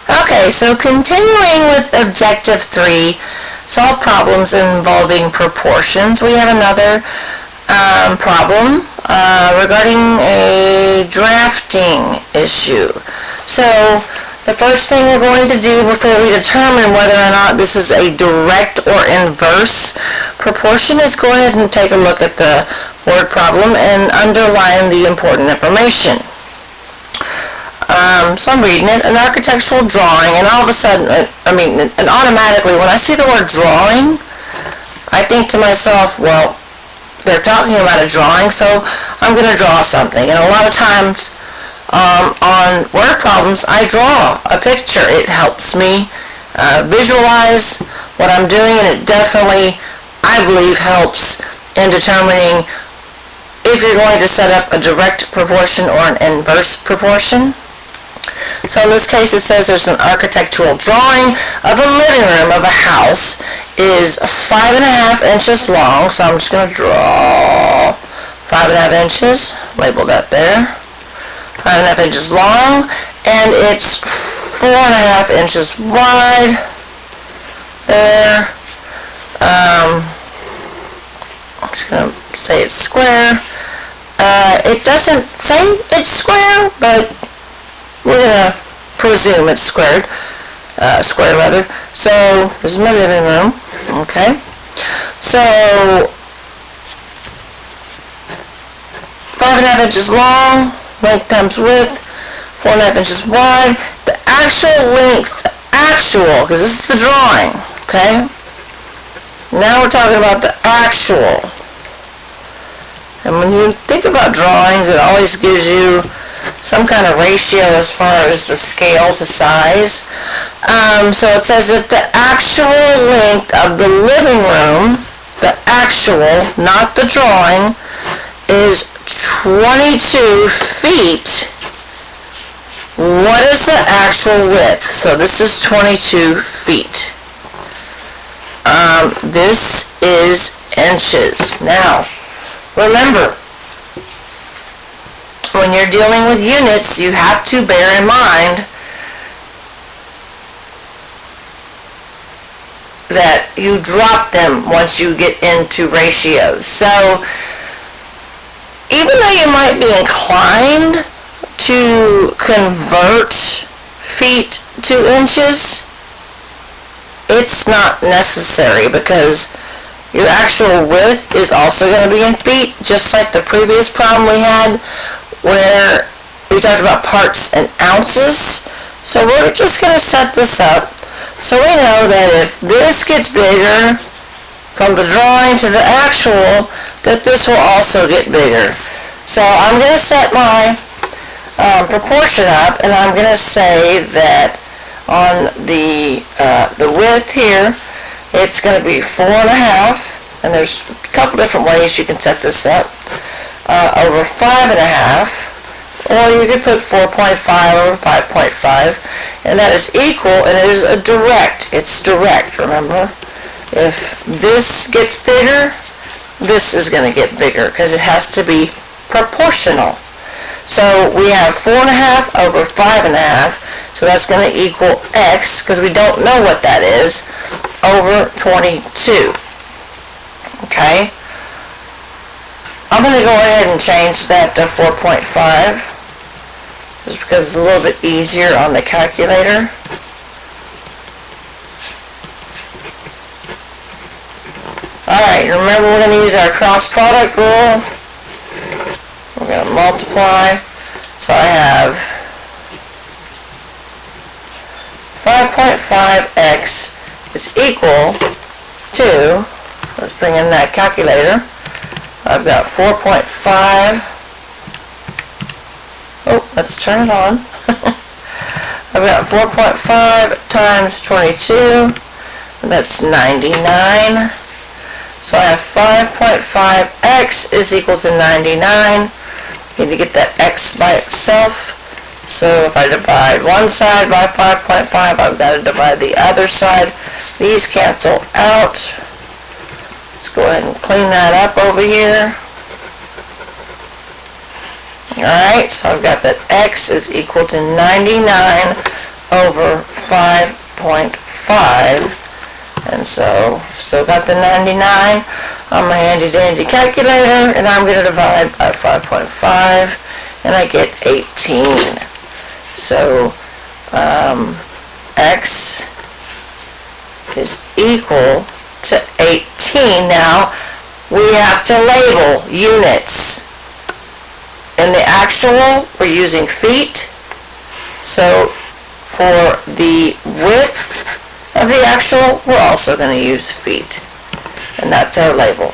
Okay, so continuing with Objective 3, solve problems involving proportions, we have another problem regarding a drafting issue. So the first thing we're going to do before we determine whether or not this is a direct or inverse proportion is go ahead and take a look at the word problem and underline the important information. So I'm reading it, an architectural drawing, and all of a sudden, and automatically when I see the word drawing, I think to myself, well, they're talking about a drawing, so I'm going to draw something. And a lot of times on word problems, I draw a picture. It helps me visualize what I'm doing, and it definitely, I believe, helps in determining if you're going to set up a direct proportion or an inverse proportion. So in this case, it says there's an architectural drawing of a living room of a house is 5.5 inches long. So I'm just going to draw 5.5 inches, label that there, 5.5 inches long, and it's 4.5 inches wide there. I'm just going to say it's square. It doesn't say it's square, but we're going to presume it's square rather. So this is my living room. Okay. So 5.5 inches long, length times width, 4.5 inches wide. The actual length, because this is the drawing. Okay. Now we're talking about the actual. And when you think about drawings, it always gives you some kind of ratio as far as the scale to size. So it says that the actual length of the living room, the actual, not the drawing, is 22 feet. What is the actual width? So this is 22 feet. This is inches. Now, remember, when you're dealing with units, you have to bear in mind that you drop them once you get into ratios. So even though you might be inclined to convert feet to inches, it's not necessary because your actual width is also going to be in feet, just like the previous problem we had where we talked about parts and ounces. So we're just going to set this up so we know that if this gets bigger from the drawing to the actual, that this will also get bigger. So I'm going to set my proportion up, and I'm going to say that on the width here, it's going to be 4.5, and there's a couple different ways you can set this up. Over 5.5, or you could put 4.5 over 5.5, and that is equal, and it is a direct. It's direct, remember? If this gets bigger, this is going to get bigger because it has to be proportional. So we have 4.5 over 5.5, so that's going to equal x, because we don't know what that is, over 22. Okay? I'm going to go ahead and change that to 4.5, just because it's a little bit easier on the calculator. Alright, remember we're going to use our cross product rule. We're going to multiply. So I have 5.5x is equal to, let's bring in that calculator, I've got 4.5, let's turn it on. I've got 4.5 times 22, and that's 99. So I have 5.5x is equal to 99. Need to get that x by itself. So if I divide one side by 5.5, I've got to divide the other side. These cancel out. Let's go ahead and clean that up over here. Alright, so I've got that x is equal to 99 over 5.5. And so, still got the 99 on my handy dandy calculator, and I'm going to divide by 5.5, and I get 18. So, x is equal to 18. Now, we have to label units. In the actual, we're using feet. So, for the width of the actual, we're also going to use feet. And that's our label.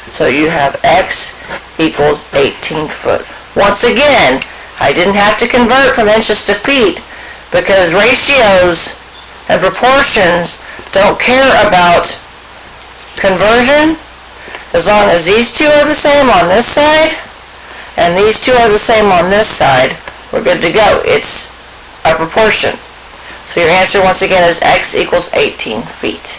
So you have x equals 18 foot. Once again, I didn't have to convert from inches to feet because ratios and proportions don't care about conversion. As long as these two are the same on this side and these two are the same on this side, we're good to go. It's a proportion. So your answer once again is x equals 18 feet.